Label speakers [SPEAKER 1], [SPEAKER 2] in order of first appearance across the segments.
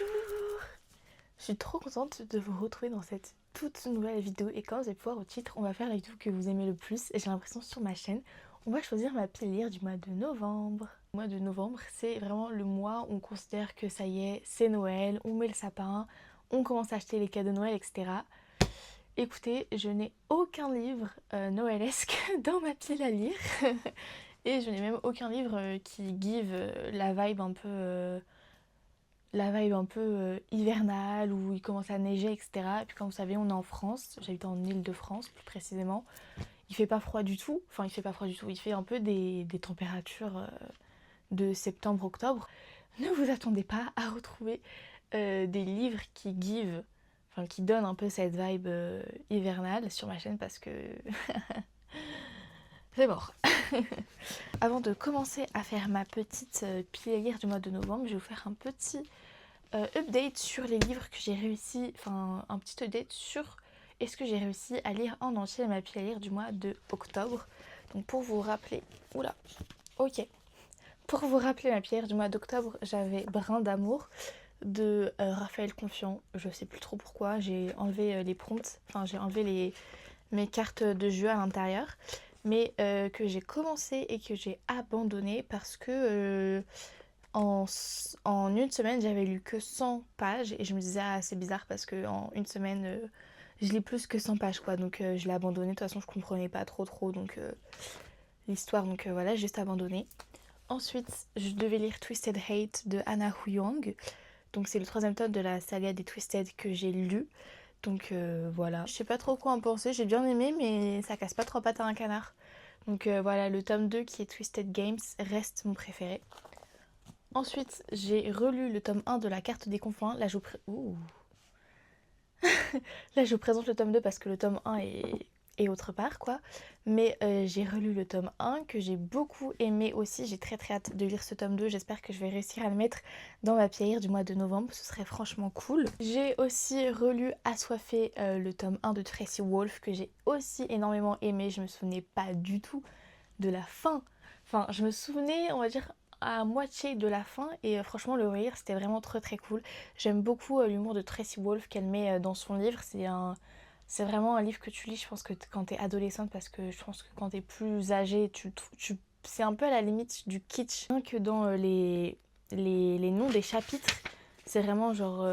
[SPEAKER 1] Bonjour! Je suis trop contente de vous retrouver dans cette toute nouvelle vidéo et comme vous allez pouvoir au titre, on va faire la vidéo que vous aimez le plus et j'ai l'impression sur ma chaîne, on va choisir ma pile lire du mois de novembre. Le mois de novembre, c'est vraiment le mois où on considère que ça y est, c'est Noël, on met le sapin, on commence à acheter les cadeaux de Noël, etc. Écoutez, je n'ai aucun livre noëlesque dans ma pile à lire et je n'ai même aucun livre qui give la vibe un peu hivernale où il commence à neiger, etc. Et puis comme vous savez, on est en France, j'habite en Île-de-France plus précisément. Il fait pas froid du tout, enfin il fait pas froid du tout, il fait un peu des températures de septembre-octobre. Ne vous attendez pas à retrouver des livres qui give, enfin qui donnent un peu cette vibe hivernale sur ma chaîne parce que c'est mort. Avant de commencer à faire ma petite pile à lire du mois de novembre, je vais vous faire un petit update sur les livres que j'ai réussi, enfin un petit update sur est-ce que j'ai réussi à lire en entier ma pile à lire du mois de octobre. Donc pour vous rappeler, oula, ok. Pour vous rappeler ma pile à lire du mois d'octobre, j'avais Brin d'amour de Raphaël Confiant. Je sais plus trop pourquoi, j'ai enlevé les prompts, enfin j'ai enlevé mes cartes de jeu à l'intérieur. Mais que j'ai commencé et que j'ai abandonné parce que en une semaine j'avais lu que 100 pages et je me disais ah c'est bizarre parce que en une semaine je lis plus que 100 pages quoi, donc je l'ai abandonné. De toute façon je comprenais pas trop donc l'histoire, donc voilà, j'ai juste abandonné. Ensuite je devais lire Twisted Hate de Hannah Huyang, donc c'est le troisième tome de la saga des Twisted que j'ai lu. Donc voilà, je sais pas trop quoi en penser, j'ai bien aimé mais ça casse pas trois pattes à un canard. Donc voilà, le tome 2 qui est Twisted Games reste mon préféré. Ensuite, j'ai relu le tome 1 de la carte des confins. Là, Là, je vous présente le tome 2 parce que le tome 1 est autre part, quoi. Mais j'ai relu le tome 1 que j'ai beaucoup aimé aussi. J'ai très hâte de lire ce tome 2. J'espère que je vais réussir à le mettre dans ma pile à lire du mois de novembre. Ce serait franchement cool. J'ai aussi relu Assoiffé, le tome 1 de Tracy Wolff que j'ai aussi énormément aimé. Je me souvenais pas du tout de la fin. Enfin, je me souvenais, on va dire, à moitié de la fin et franchement le rire c'était vraiment très cool. J'aime beaucoup l'humour de Tracy Wolff qu'elle met dans son livre. C'est vraiment un livre que tu lis, je pense que quand t'es adolescente, parce que je pense que quand t'es plus âgée, c'est un peu à la limite du kitsch. Rien que dans les noms des chapitres, c'est vraiment genre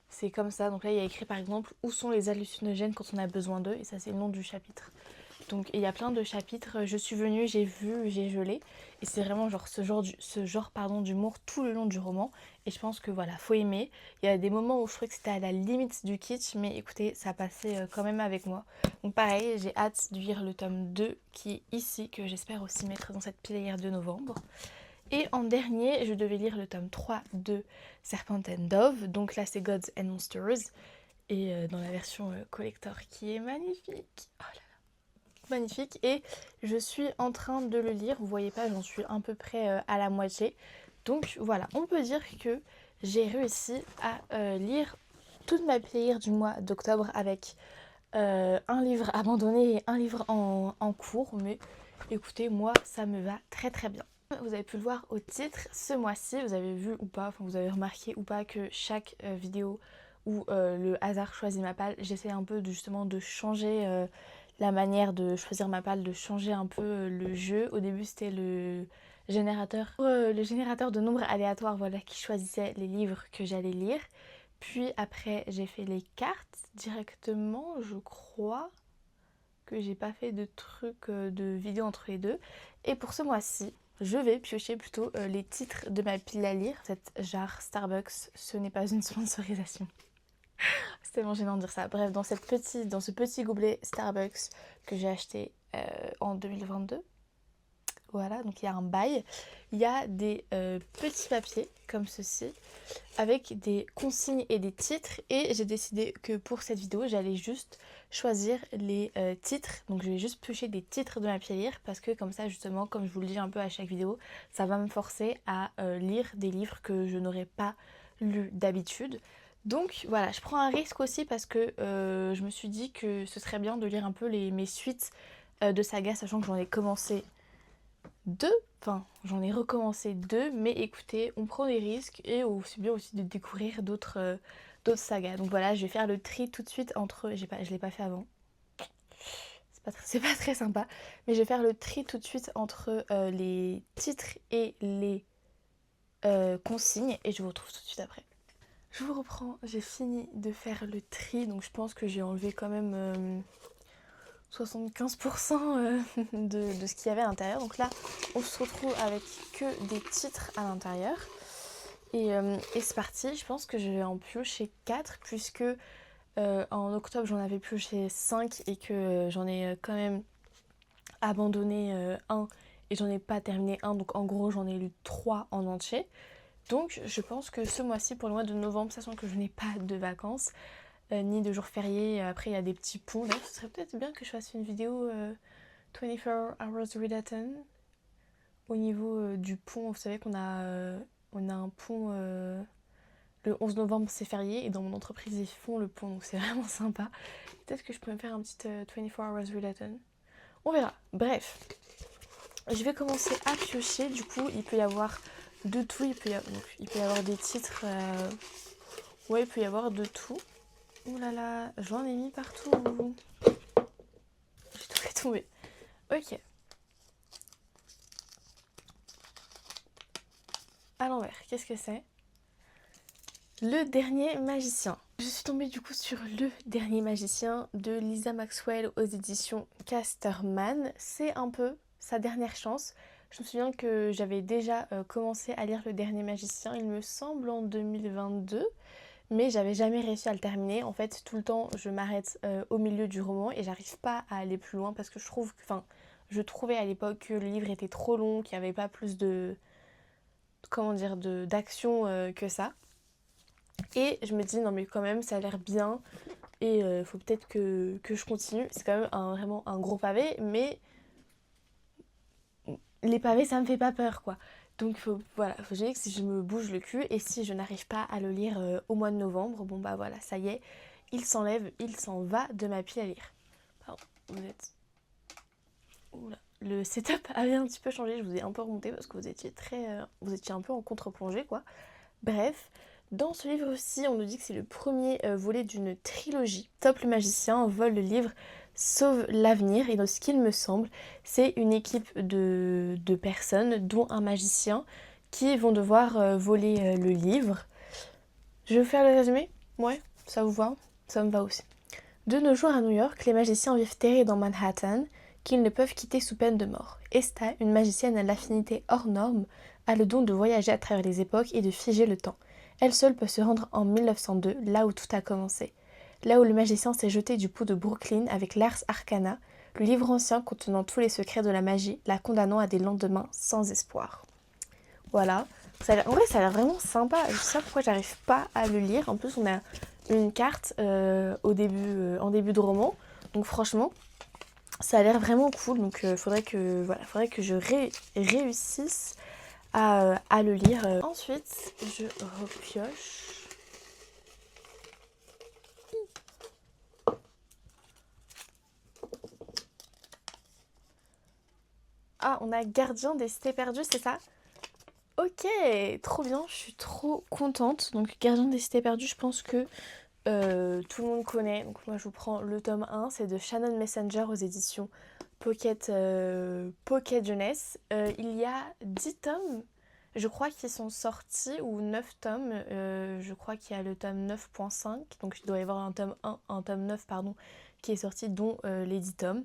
[SPEAKER 1] c'est comme ça. Donc là il y a écrit par exemple où sont les hallucinogènes quand on a besoin d'eux, et ça c'est le nom du chapitre. Donc il y a plein de chapitres, je suis venue, j'ai vu, j'ai gelé. Et c'est vraiment genre ce genre d'humour tout le long du roman. Et je pense que voilà, faut aimer. Il y a des moments où je trouvais que c'était à la limite du kitsch, mais écoutez, ça passait quand même avec moi. Donc pareil, j'ai hâte de lire le tome 2 qui est ici, que j'espère aussi mettre dans cette pile à lire de novembre. Et en dernier, je devais lire le tome 3 de Serpent and Dove. Donc là, c'est Gods and Monsters. Et dans la version collector qui est magnifique. Oh là, magnifique, et je suis en train de le lire. Vous voyez pas, j'en suis à peu près à la moitié. Donc voilà, on peut dire que j'ai réussi à lire toute ma pile à lire du mois d'octobre avec un livre abandonné et un livre en cours. Mais écoutez, moi ça me va très bien. Vous avez pu le voir au titre, ce mois-ci, vous avez vu ou pas, enfin vous avez remarqué ou pas que chaque vidéo où le hasard choisit ma palle, j'essaie un peu justement de changer la manière de choisir ma palle, de changer un peu le jeu. Au début c'était le générateur de nombres aléatoires, voilà, qui choisissait les livres que j'allais lire. Puis après j'ai fait les cartes directement, je crois que j'ai pas fait de trucs de vidéo entre les deux. Et pour ce mois-ci, je vais piocher plutôt les titres de ma pile à lire. Cette jarre Starbucks, ce n'est pas une sponsorisation. C'est tellement gênant de dire ça. Bref, dans ce petit gobelet Starbucks que j'ai acheté en 2022, voilà, donc il y a un bail. Il y a des petits papiers comme ceci avec des consignes et des titres, et j'ai décidé que pour cette vidéo j'allais juste choisir les titres. Donc je vais juste piocher des titres de ma pile à lire parce que comme ça justement, comme je vous le dis un peu à chaque vidéo, ça va me forcer à lire des livres que je n'aurais pas lus d'habitude. Donc voilà, je prends un risque aussi parce que je me suis dit que ce serait bien de lire un peu mes suites de saga, sachant que j'en ai commencé deux, enfin j'en ai recommencé deux, mais écoutez, on prend des risques et c'est bien aussi de découvrir d'autres sagas. Donc voilà, je vais faire le tri tout de suite entre, je l'ai pas fait avant, c'est pas très sympa, mais je vais faire le tri tout de suite entre les titres et les consignes et je vous retrouve tout de suite après. Je vous reprends, j'ai fini de faire le tri, donc je pense que j'ai enlevé quand même 75% de ce qu'il y avait à l'intérieur. Donc là, on se retrouve avec que des titres à l'intérieur. Et c'est parti, je pense que je vais en piocher 4 puisque en octobre j'en avais pioché 5 et que j'en ai quand même abandonné un et j'en ai pas terminé un. Donc en gros j'en ai lu 3 en entier. Donc je pense que ce mois-ci, pour le mois de novembre, sachant que je n'ai pas de vacances, ni de jours fériés, après il y a des petits ponts. D'ailleurs ce serait peut-être bien que je fasse une vidéo 24 Hours Redaton au niveau du pont. Vous savez on a un pont le 11 novembre, c'est férié et dans mon entreprise ils font le pont, donc c'est vraiment sympa. Peut-être que je peux me faire un petit 24 Hours Redaton. On verra. Bref, je vais commencer à piocher. Du coup il peut y avoir de tout, il peut y avoir des titres, ouais il peut y avoir de tout. Oh là là, j'en ai mis partout. J'ai tout fait tomber. Ok. À l'envers, qu'est-ce que c'est? Le dernier magicien. Je suis tombée du coup sur Le dernier magicien de Lisa Maxwell aux éditions Casterman. C'est un peu sa dernière chance. Je me souviens que j'avais déjà commencé à lire Le dernier magicien, il me semble en 2022. Mais j'avais jamais réussi à le terminer. En fait, tout le temps, je m'arrête au milieu du roman et j'arrive pas à aller plus loin parce que je trouvais à l'époque que le livre était trop long, qu'il n'y avait pas plus de, comment dire, d'action que ça. Et je me dis, non mais quand même, ça a l'air bien et faut peut-être que je continue. C'est quand même vraiment un gros pavé, mais les pavés, ça me fait pas peur, quoi. Donc voilà, faut que si je me bouge le cul et si je n'arrive pas à le lire au mois de novembre, bon bah voilà, ça y est, il s'enlève, il s'en va de ma pile à lire. Pardon, vous êtes... Oula. Le setup avait un petit peu changé, je vous ai un peu remonté parce que vous étiez un peu en contre-plongée, quoi. Bref, dans ce livre-ci, on nous dit que c'est le premier volet d'une trilogie. Top le magicien vole le livre Sauve l'avenir, et dans ce qu'il me semble, c'est une équipe de personnes, dont un magicien, qui vont devoir voler le livre. Je vais vous faire le résumé? Ouais, ça vous va? Ça me va aussi. De nos jours à New York, les magiciens vivent terrés dans Manhattan, qu'ils ne peuvent quitter sous peine de mort. Esta, une magicienne à l'affinité hors norme, a le don de voyager à travers les époques et de figer le temps. Elle seule peut se rendre en 1902, là où tout a commencé. Là où le magicien s'est jeté du pont de Brooklyn avec l'Ars Arcana, le livre ancien contenant tous les secrets de la magie, la condamnant à des lendemains sans espoir. Voilà. En vrai, ça a l'air vraiment sympa. Je sais pas pourquoi j'arrive pas à le lire. En plus, on a une carte en début de roman. Donc franchement, ça a l'air vraiment cool. Donc faudrait que je réussisse à le lire. Ensuite, je repioche. Ah, on a Gardien des cités perdues, c'est ça? Ok, trop bien, je suis trop contente. Donc Gardien des cités perdues, je pense que tout le monde connaît. Donc moi je vous prends le tome 1, c'est de Shannon Messenger aux éditions Pocket Jeunesse. Il y a 10 tomes, je crois, qui sont sortis, ou 9 tomes. Je crois qu'il y a le tome 9.5, donc il doit y avoir un tome 9 pardon, qui est sorti, dont les 10 tomes.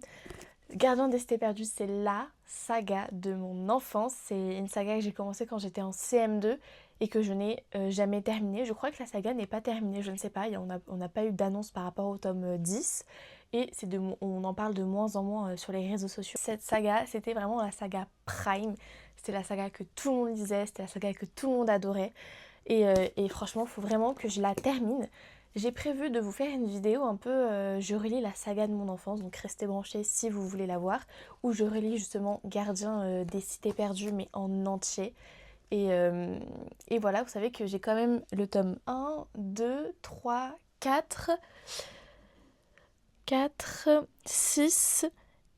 [SPEAKER 1] Gardien des cités perdues, c'est la saga de mon enfance. C'est une saga que j'ai commencée quand j'étais en CM2 et que je n'ai jamais terminée. Je crois que la saga n'est pas terminée, je ne sais pas. On n'a pas eu d'annonce par rapport au tome 10 et on en parle de moins en moins sur les réseaux sociaux. Cette saga, c'était vraiment la saga Prime. C'était la saga que tout le monde lisait, c'était la saga que tout le monde adorait. Et franchement, il faut vraiment que je la termine. J'ai prévu de vous faire une vidéo un peu, je relis la saga de mon enfance, donc restez branchés si vous voulez la voir, où je relis justement Gardien des cités perdues, mais en entier. Et voilà, vous savez que j'ai quand même le tome 1, 2, 3, 4, 6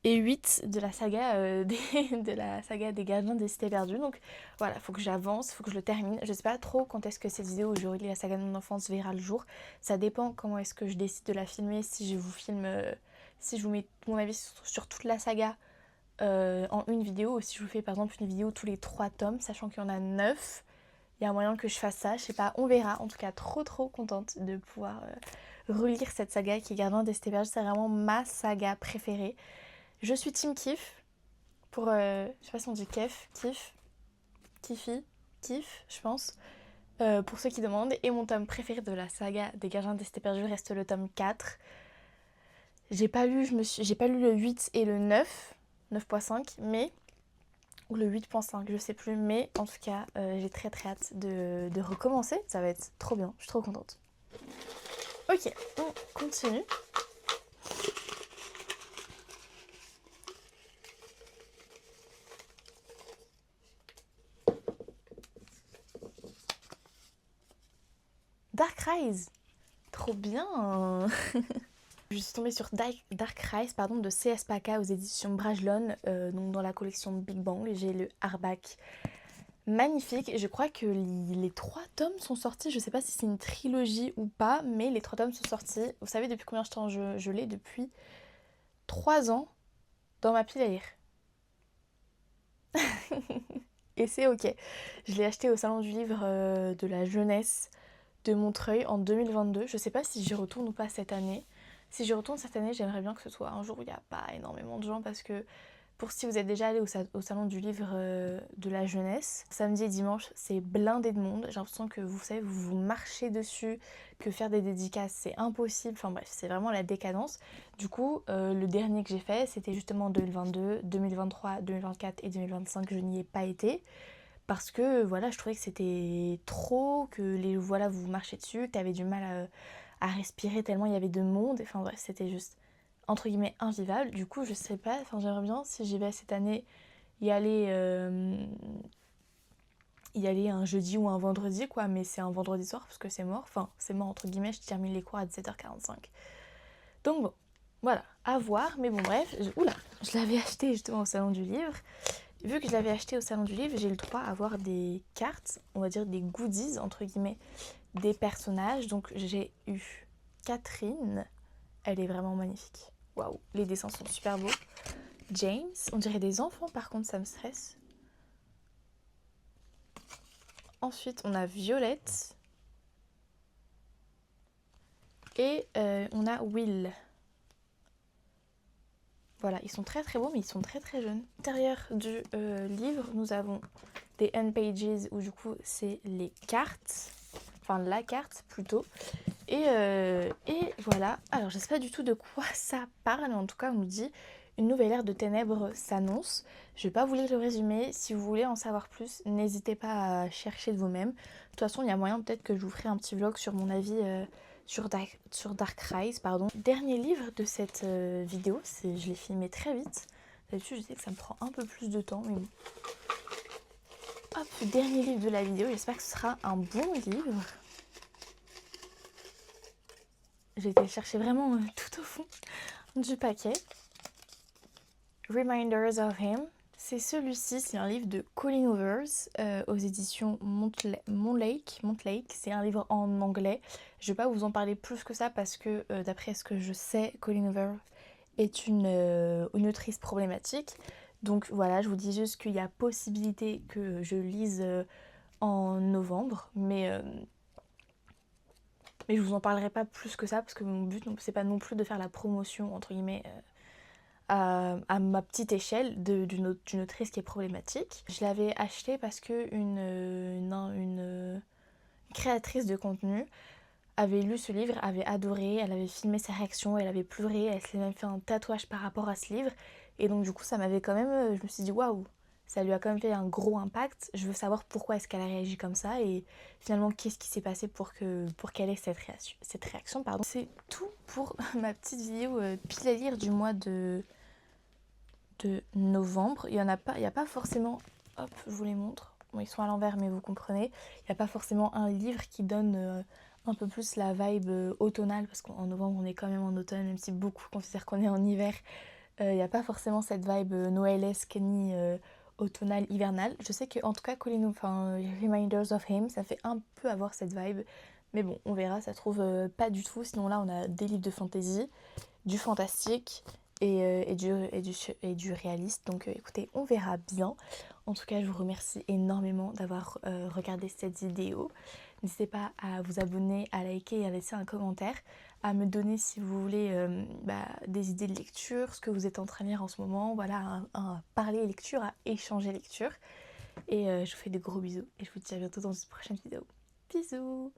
[SPEAKER 1] et 8 de la saga, de la saga des gardiens des cités perdues. Donc voilà, faut que j'avance, faut que je le termine. Je sais pas trop quand est-ce que cette vidéo où je relis la saga de mon enfance verra le jour. Ça dépend comment est-ce que je décide de la filmer, si je vous filme, si je vous mets mon avis sur toute la saga en une vidéo, ou si je vous fais par exemple une vidéo tous les 3 tomes, sachant qu'il y en a 9. Il y a moyen que je fasse ça, je sais pas, on verra. En tout cas, trop contente de pouvoir relire cette saga qui est Gardien des Cités Perdues. C'est vraiment ma saga préférée. Je suis team kiff pour, je sais pas si on dit kiffy, kiff, je pense, pour ceux qui demandent. Et mon tome préféré de la saga des Gardiens des Cités Perdues reste le tome 4. J'ai pas lu le 8 et le 9, 9.5, mais ou le 8.5, je sais plus, mais en tout cas, j'ai très hâte de recommencer. Ça va être trop bien, je suis trop contente. Ok, on continue. Dark Rise, trop bien. Je suis tombée sur Dark Rise de C.S. Paca aux éditions Brajlon, donc dans la collection Big Bang. J'ai le hardback magnifique. Je crois que les 3 tomes sont sortis. Je sais pas si c'est une trilogie ou pas, mais les 3 tomes sont sortis. Vous savez depuis combien de temps je l'ai? Depuis 3 ans dans ma pile à lire. Et c'est ok. Je l'ai acheté au salon du livre de la jeunesse de Montreuil en 2022. Je sais pas si j'y retourne ou pas cette année. Si j'y retourne cette année, j'aimerais bien que ce soit un jour où il n'y a pas énormément de gens, parce que pour si vous êtes déjà allé au salon du livre de la jeunesse, samedi et dimanche, c'est blindé de monde. J'ai l'impression que vous savez, vous marchez dessus, que faire des dédicaces, c'est impossible. Enfin bref, c'est vraiment la décadence. Du coup, le dernier que j'ai fait, c'était justement en 2022, 2023, 2024 et 2025. Je n'y ai pas été. Parce que voilà, je trouvais que c'était trop, que voilà, vous marchez dessus, que t'avais du mal à respirer tellement il y avait de monde. Enfin bref, c'était juste entre guillemets invivable. Du coup, je sais pas, enfin j'aimerais bien si j'y vais cette année y aller, y aller un jeudi ou un vendredi quoi, mais c'est un vendredi soir parce que c'est mort. Enfin, c'est mort entre guillemets, je termine les cours à 17h45. Donc bon, voilà, à voir, mais bon bref, oula, je l'avais acheté justement au salon du livre. Vu que je l'avais acheté au salon du livre, j'ai le droit à avoir des cartes, on va dire des goodies, entre guillemets, des personnages. Donc j'ai eu Catherine, elle est vraiment magnifique. Waouh, les dessins sont super beaux. James, on dirait des enfants, par contre ça me stresse. Ensuite, on a Violette. Et on a Will. Voilà, ils sont très beaux, mais ils sont très jeunes. À l'intérieur du livre, nous avons des end pages où du coup c'est les cartes, enfin la carte plutôt. Et voilà, alors je sais pas du tout de quoi ça parle, mais en tout cas on nous dit une nouvelle ère de ténèbres s'annonce. Je vais pas vous lire le résumé, si vous voulez en savoir plus, n'hésitez pas à chercher de vous-même. De toute façon, il y a moyen peut-être que je vous ferai un petit vlog sur mon avis sur Dark Rise. Dernier livre de cette vidéo, je l'ai filmé très vite. D'habitude je sais que ça me prend un peu plus de temps, mais bon. Hop, dernier livre de la vidéo, j'espère que ce sera un bon livre. J'ai été le chercher vraiment tout au fond du paquet. Reminders of Him. C'est celui-ci, c'est un livre de Colleen Hoover aux éditions Montlake. C'est un livre en anglais. Je ne vais pas vous en parler plus que ça parce que d'après ce que je sais, Colleen Hoover est une autrice problématique. Donc voilà, je vous dis juste qu'il y a possibilité que je lise en novembre, mais je vous en parlerai pas plus que ça parce que mon but c'est pas non plus de faire la promotion entre guillemets à ma petite échelle d'une autrice qui est problématique. Je l'avais acheté parce que une créatrice de contenu avait lu ce livre, avait adoré, elle avait filmé sa réaction, elle avait pleuré, elle s'est même fait un tatouage par rapport à ce livre. Et donc du coup ça m'avait quand même, je me suis dit waouh, ça lui a quand même fait un gros impact. Je veux savoir pourquoi est-ce qu'elle a réagi comme ça et finalement qu'est-ce qui s'est passé pour qu'elle ait cette réaction. C'est tout pour ma petite vidéo pile à lire du mois de novembre. Il y a pas forcément, hop, je vous les montre. Bon, ils sont à l'envers, mais vous comprenez. Il n'y a pas forcément un livre qui donne un peu plus la vibe automnale, parce qu'en novembre, on est quand même en automne, même si beaucoup considèrent qu'on est en hiver. Il n'y a pas forcément cette vibe noëlesque ni automnale, hivernale. Je sais que en tout cas Reminders of Him, ça fait un peu avoir cette vibe. Mais bon, on verra, ça se trouve pas du tout. Sinon là, on a des livres de fantasy, du fantastique et du réaliste. Donc écoutez, on verra bien. En tout cas, je vous remercie énormément d'avoir regardé cette vidéo. N'hésitez pas à vous abonner, à liker et à laisser un commentaire, à me donner si vous voulez des idées de lecture, ce que vous êtes en train de lire en ce moment, voilà, à parler lecture, à échanger lecture. Et je vous fais de gros bisous et je vous dis à bientôt dans une prochaine vidéo. Bisous!